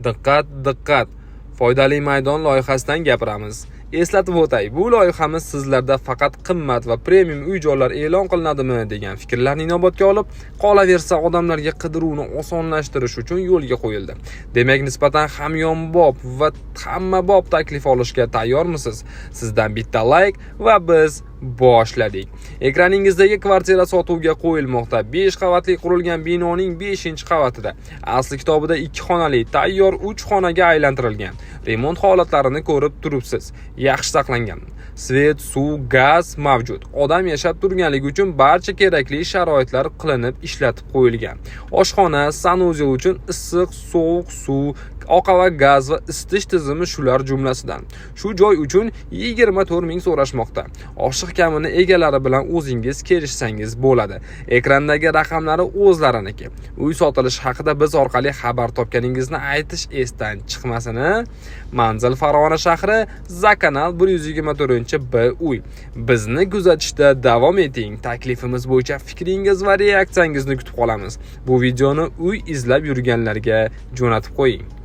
Diqqat, diqqat! Foydali maydon loyihasidan gapiramiz. Eslatib o'tay, bu loyihamiz sizlarda faqat qimmat va premium uy-joylar e'lon qilinadimi degan fikrlarni inobatga olib, qolaversa odamlarga qidiruvni osonlashtirish uchun yo'lga qo'yildi. Demak, nisbatan hamyonbop va hammabop taklif olishga tayyormisiz? Sizdan bitta like va biz boshladik. Ekraningizdagi kvartira sotuvga qo'yilmoqda. 5 qavatli qurilgan binoning 5-qavatida. Asli kitobida 2 xonali, tayyor 3 xonaga aylantirilgan. Remont holatlarini ko'rib turibsiz. Yaxshi saqlangan. Svet, suv, gaz mavjud. Odam yashab turganligi uchun barcha kerakli sharoitlar qilinib ishlatib qo'yilgan. Oshxona, sanuzel uchun issiq, sovuq suv, oqava gaz va isitish tizimi shular jumlasidan. Shu joy uchun 24 ming so'rashmoqda. Oshiq kamini egalari bilan o'zingiz kelishsangiz bo'ladi. Ekrandagi raqamlari o'zlariniki. Uy sotilishi haqida biz orqali xabar topganingizni aytish esdan chiqmasin. Manzil Farg'ona shahri, Zakanal 124-B uy. Bizni kuzatishda davom eting. Taklifimiz bo'yicha fikringiz va reaksiyangizni kutib qolamiz. Bu videoni uy izlab yurganlarga jo'natib qo'ying.